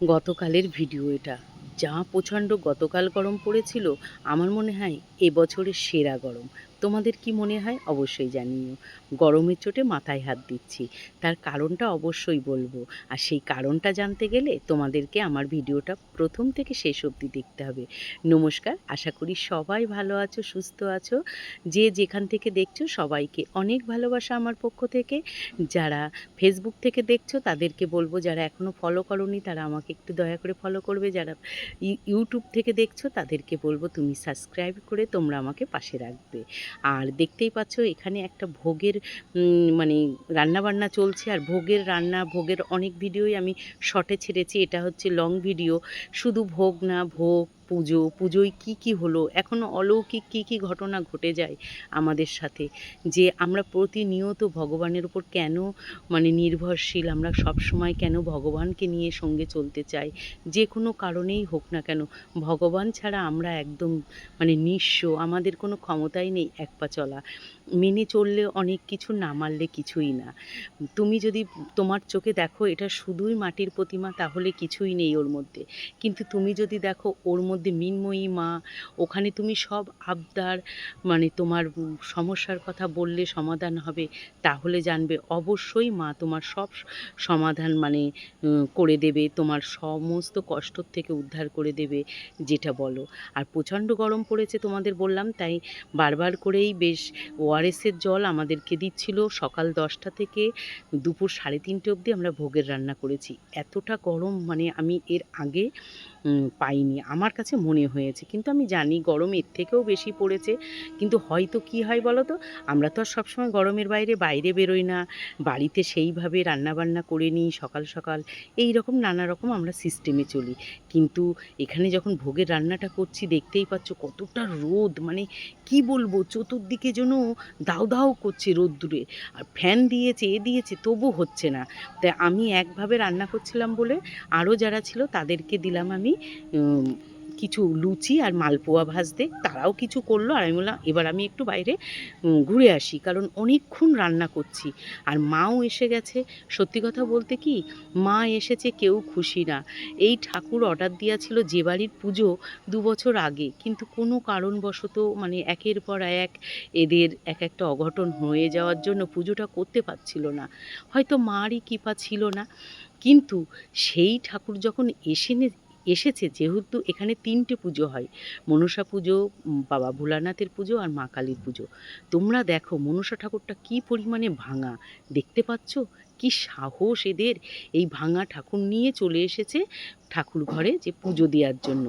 গতকালের ভিডিও এটা। যা প্রচণ্ড গতকাল গরম পড়েছিল, আমার মনে হয় এবছরের সেরা গরম। তোমাদের কি মনে হয় অবশ্যই জানিও। গরমের চোটে মাথায় হাত দিচ্ছি, তার কারণটা অবশ্যই বলবো। আর সেই কারণটা জানতে গেলে তোমাদেরকে আমার ভিডিওটা প্রথম থেকে শেষ অবধি দেখতে হবে। নমস্কার, আশা করি সবাই ভালো আছো, সুস্থ আছো। যে যেখান থেকে দেখছো সবাইকে অনেক ভালোবাসা আমার পক্ষ থেকে। যারা ফেসবুক থেকে দেখছো তাদেরকে বলবো, যারা এখনও ফলো করোনি তারা আমাকে একটু দয়া করে ফলো করবে। যারা ইউটিউব থেকে দেখছো তাদেরকে বলবো তুমি সাবস্ক্রাইব করে তোমরা আমাকে পাশে রাখবে। আর দেখতেই পাচ্ছ এখানে একটা ভোগের মানে রান্নাবান্না চলছে। আর ভোগের রান্না, ভোগের অনেক ভিডিওই আমি শর্টে ছেড়েছি, এটা হচ্ছে লং ভিডিও। শুধু ভোগ না, ভোগ, পুজো, পুজোয় কী কী হলো, এখনও অলৌকিক কী কী ঘটনা ঘটে যায় আমাদের সাথে, যে আমরা প্রতিনিয়ত ভগবানের উপর কেন নির্ভরশীল, আমরা সবসময় কেন ভগবানকে নিয়ে সঙ্গে চলতে চাই, যে কোনো কারণেই হোক না কেন ভগবান ছাড়া আমরা একদম নিঃস্ব, আমাদের কোনো ক্ষমতাই নেই এক পা চলা। মেনে চললে অনেক কিছু, না মানলে কিছুই না। তুমি যদি তোমার চোখে দেখো এটা শুধুই মাটির প্রতিমা, তাহলে কিছুই নেই ওর মধ্যে। কিন্তু তুমি যদি দেখো ওর মধ্যে মৃন্ময়ী মা, ওখানে তুমি সব আবদার তোমার সমস্যার কথা বললে সমাধান হবে, তাহলে জানবে অবশ্যই মা তোমার সব সমাধান করে দেবে, তোমার সমস্ত কষ্টর থেকে উদ্ধার করে দেবে, যেটা বলো। আর প্রচণ্ড গরম পড়েছে তোমাদের বললাম, তাই বারবার করেই বেশ ওআরএসের জল আমাদেরকে দিচ্ছিল। সকাল 10টা থেকে দুপুর 3:30 অবধি আমরা ভোগের রান্না করেছি। এতটা গরম আমি এর আগে পাইনি, আমার কাছে মনে হয়েছে। কিন্তু আমি জানি গরম এর থেকেও বেশি পড়েছে। কিন্তু হয়তো কী হয় বলো তো, আমরা তো আর সবসময় গরমের বাইরে বেরোই না, বাড়িতে সেইভাবে রান্নাবান্না করে নিই সকাল সকাল, এই রকম নানা রকম আমরা সিস্টেমে চলি। কিন্তু এখানে যখন ভোগের রান্নাটা করছি দেখতেই পাচ্ছ কতটা রোদ, কি বলবো, চতুর্দিকে যেন দাউ দাউ করছে রোদ্দুরে। আর ফ্যান দিয়েছে, এ দিয়েছে, তবু হচ্ছে না। তাই আমি একভাবে রান্না করছিলাম বলে আরও যারা ছিল তাদেরকে দিলাম আমি কিছু লুচি আর মালপোয়া ভাজতে। তারাও কিছু করলো, আর আমি বললাম এবার আমি একটু বাইরে ঘুরে আসি, কারণ অনেকক্ষণ রান্না করছি। আর মাও এসে গেছে। সত্যি কথা বলতে কি, মা এসেছে কেউ খুশি না। এই ঠাকুর অর্ডার দেওয়া ছিল যে বাড়ির পুজো 2 বছর আগে, কিন্তু কোনো কারণবশত একের পর এক এদের এক একটা অঘটন হয়ে যাওয়ার জন্য পুজোটা করতে পারছিল না। হয়তো মারই কৃপা ছিল না। কিন্তু সেই ঠাকুর যখন এসেছে, যেহেতু এখানে 3টে পুজো হয়, মনসা পুজো, বাবা ভোলানাথের পুজো আর মা কালীর পুজো। তোমরা দেখো মনসা ঠাকুরটা কী পরিমাণে ভাঙা, দেখতে পাচ্ছ? কি সাহস এদের! এই ভাঙা ঠাকুর নিয়ে চলে এসেছে ঠাকুর ঘরে যে পুজো দেওয়ার জন্য।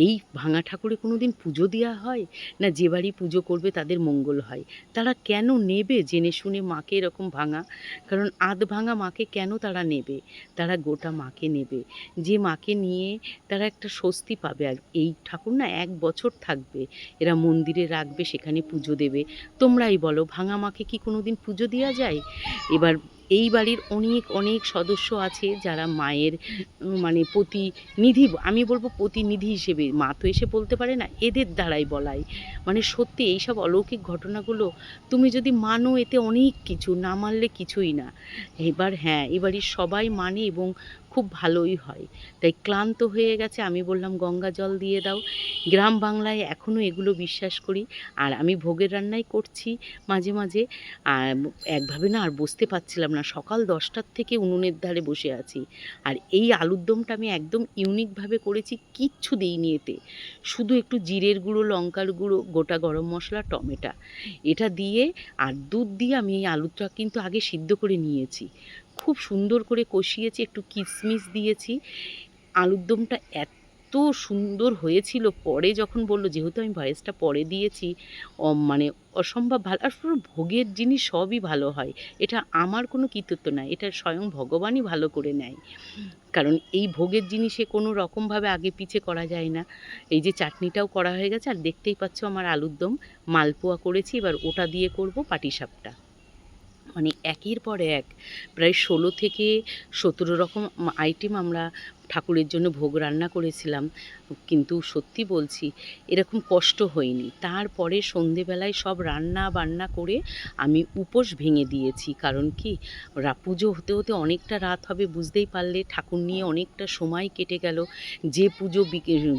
এই ভাঙা ঠাকুরে কোনো দিন পুজো দেওয়া হয় না? যে বাড়ি পুজো করবে তাদের মঙ্গল হয়। তারা কেন নেবে জেনে শুনে মাকে এরকম ভাঙা? কারণ আধ ভাঙা মাকে কেন তারা নেবে? তারা গোটা মাকে নেবে, যে মাকে নিয়ে তারা একটা স্বস্তি পাবে। আর এই ঠাকুর না 1 বছর থাকবে, এরা মন্দিরে রাখবে, সেখানে পুজো দেবে। তোমরাই বলো, ভাঙা মাকে কি কোনো দিন পুজো দেওয়া যায়? এবার এই বাড়ির অনেক অনেক সদস্য আছে যারা মায়ের প্রতিনিধি, আমি বলবো প্রতিনিধি হিসেবে। মা তো এসে বলতে পারে না, এদের দ্বারাই বলাই। সত্যি এইসব অলৌকিক ঘটনাগুলো তুমি যদি মানো, এতে অনেক কিছু, না মানলে কিছুই না। এবার হ্যাঁ, এ বাড়ির সবাই মানে এবং খুব ভালোই হয়। তাই ক্লান্ত হয়ে গেছে, আমি বললাম গঙ্গা জল দিয়ে দাও। গ্রাম বাংলায় এখনও এগুলো বিশ্বাস করি। আর আমি ভোগের রান্নাই করছি মাঝে মাঝে। আর একভাবে না আর বসতে পারছিলাম না, সকাল 10টার থেকে উনুনের ধারে বসে আছি। আর এই আলুর দমটা আমি একদম ইউনিকভাবে করেছি, কিচ্ছু দিইনি এতে। শুধু একটু জিরের গুঁড়ো, লঙ্কার গুঁড়ো, গোটা গরম মশলা, টমেটো, এটা দিয়ে আর দুধ দিয়ে আমি এই আলুটা কিন্তু আগে সিদ্ধ করে নিয়েছি। খুব সুন্দর করে কষিয়েছি, একটু কিশমিশ দিয়েছি। আলুর দমটা এত সুন্দর হয়েছিল, পরে যখন বলল, যেহেতু আমি ভয়েসটা পরে দিয়েছি, অ মানে অসম্ভব ভালো। আর পুরো ভোগের জিনিস সবই ভালো হয়। এটা আমার কোনো কৃতিত্ব না, এটা স্বয়ং ভগবানই ভালো করে নেয়। কারণ এই ভোগের জিনিসে কোনো রকমভাবে আগে পিছে করা যায় না। এই যে চাটনিটাও করা হয়ে গেছে, আর দেখতেই পাচ্ছ আমার আলুর দম। মালপোয়া করেছি, এবার ওটা দিয়ে করব পাটিসাপটা। একের পর এক প্রায় 16 থেকে 17 রকম আইটেম আমরা ঠাকুরের জন্য ভোগ রান্না করেছিলাম, কিন্তু সত্যি বলছি এরকম কষ্ট হয়নি। তারপরে সন্ধেবেলায় সব রান্না বান্না করে আমি উপোস ভেঙে দিয়েছি। কারণ কি, পুজো হতে হতে অনেকটা রাত হবে, বুঝতেই পারলে। ঠাকুর নিয়ে অনেকটা সময় কেটে গেল। যে পুজো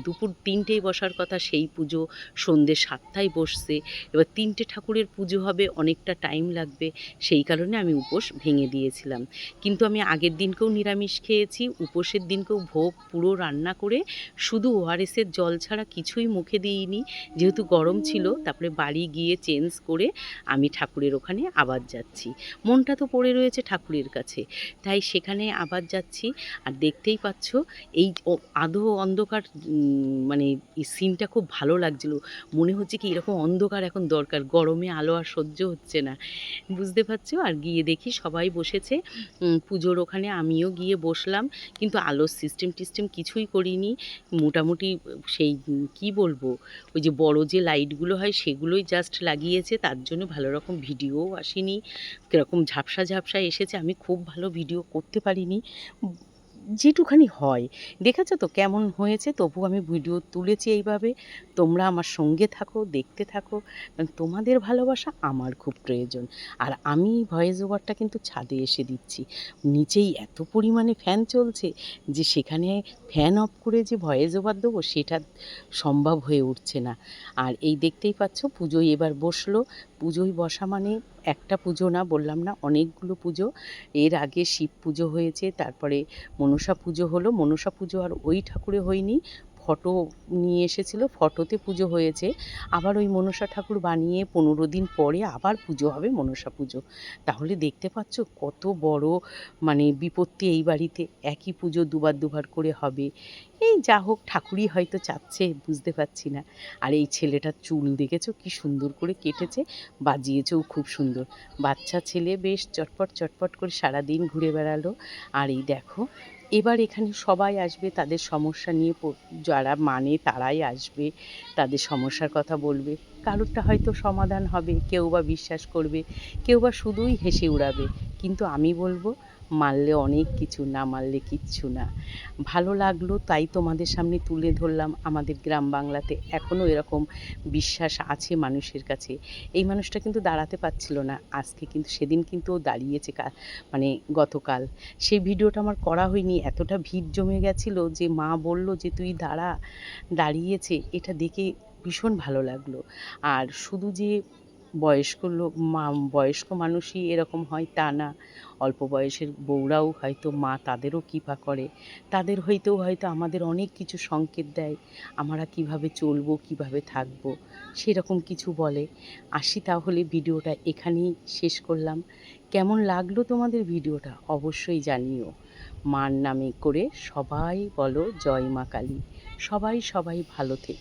দুপুর ৩টেয় বসার কথা, সেই পুজো সন্ধ্যে ৭টায় বসছে। এবার ৩টে ঠাকুরের পুজো হবে, অনেকটা টাইম লাগবে। সেই কারণে আমি উপোস ভেঙে দিয়েছিলাম। কিন্তু আমি আগের দিনকেও নিরামিষ খেয়েছি, উপোসের দিনকেও ভোগ পুরো রান্না করে শুধু ওআরএসের জল ছাড়া কিছুই মুখে দিইনি, যেহেতু গরম ছিল। তারপরে বাড়ি গিয়ে চেঞ্জ করে আমি ঠাকুরের ওখানে আবার যাচ্ছি। মনটা তো পড়ে রয়েছে ঠাকুরের কাছে, তাই সেখানে আবার যাচ্ছি। আর দেখতেই পাচ্ছ এই আধো অন্ধকার, মানে এই সিনটা খুব ভালো লাগছিল। মনে হচ্ছে কি এরকম অন্ধকার এখন দরকার, গরমে আলো আর সহ্য হচ্ছে না, বুঝতে পারছো? আর গিয়ে দেখি সবাই বসেছে পুজোর ওখানে, আমিও গিয়ে বসলাম। কিন্তু আলোর সিস্টেম টিস্টেম কিছুই করিনি। মোটামুটি সেই কি বলবো, ওই যে বড় যে লাইটগুলো হয় সেগুলোই জাস্ট লাগিয়েছে, তার জন্য ভালো রকম ভিডিওও আসেনি। কীরকম ঝাপসা ঝাপসা এসেছে, আমি খুব ভালো ভিডিও করতে পারিনি। যেটুখানি হয়, দেখেছো তো কেমন হয়েছে, তবু আমি ভিডিও তুলেছি এইভাবে। তোমরা আমার সঙ্গে থাকো, দেখতে থাকো, কারণ তোমাদের ভালোবাসা আমার খুব প্রয়োজন। আর আমি ভয়েস ওভারটা কিন্তু ছাদে এসে দিচ্ছি, নিচেই এত পরিমাণে ফ্যান চলছে যে সেখানে ফ্যান অফ করে যে ভয়েস ওভার দেবো সেটা সম্ভব হয়ে উঠছে না। আর এই দেখতেই পাচ্ছ পুজোয় এবার বসলো। পুজোয় বসা মানে একটা পুজো না, বললাম না অনেকগুলো পুজো। এর আগে শিব পুজো হয়েছে, তারপরে মনসা পুজো হলো। মনসা পুজো আর ওই ঠাকুরে হয়নি, ফটো নিয়ে এসেছিলো, ফটোতে পুজো হয়েছে। আবার ওই মনসা ঠাকুর বানিয়ে 15 দিন পরে আবার পুজো হবে, মনসা পুজো। তাহলে দেখতে পাচ্ছ কত বড় মানে বিপত্তি এই বাড়িতে, একই পুজো দুবার দুবার করে হবে। এই যা হোক, ঠাকুরই হয়তো চাচ্ছে, বুঝতে পারছি না। আর এই ছেলেটার চুল দেখেছো কি সুন্দর করে কেটেছে, বাজিয়েছেও খুব সুন্দর। বাচ্চা ছেলে, বেশ চটপট চটপট করে সারাদিন ঘুরে বেড়ালো। আর এই দেখো, এবার এখানে সবাই আসবে, তাদের সমস্যা নিয়ে যারা মানে তারাই আসবে, তাদের সমস্যার কথা বলবে। কারোরটা হয়তো সমাধান হবে, কেউ বা বিশ্বাস করবে, কেউ বা শুধুই হেসে উড়াবে। কিন্তু আমি বলবো, মানলে অনেক কিছু, না মানলে কিচ্ছু না। ভালো লাগলো তাই তোমাদের সামনে তুলে ধরলাম। আমাদের গ্রাম বাংলাতে এখনও এরকম বিশ্বাস আছে মানুষের কাছে। এই মানুষটা কিন্তু দাঁড়াতে পারছিল না আজকে, কিন্তু সেদিন কিন্তু ও দাঁড়িয়েছে, মানে গতকাল। সেই ভিডিওটা আমার করা হয়নি, এতটা ভিড় জমে গেছিলো যে মা বলল যে তুই দাঁড়া, দাঁড়িয়েছে। এটা দেখে ভীষণ ভালো লাগলো। আর শুধু যে বয়স্ক লোক, বয়স্ক মানুষই এরকম হয় তা না, অল্প বয়সের বউরাও হয়তো মা তাদেরও কৃপা করে, তাদের হইতেও হয়তো আমাদের অনেক কিছু সংকেত দেয়, আমরা কিভাবে চলবো, কিভাবে থাকবো, সেরকম কিছু বলে। আসি তাহলে, ভিডিওটা এখানেই শেষ করলাম। কেমন লাগলো তোমাদের ভিডিওটা অবশ্যই জানিও। মার নামে করে সবাই বলো জয় মা কালী। সবাই সবাই ভালো থেকো।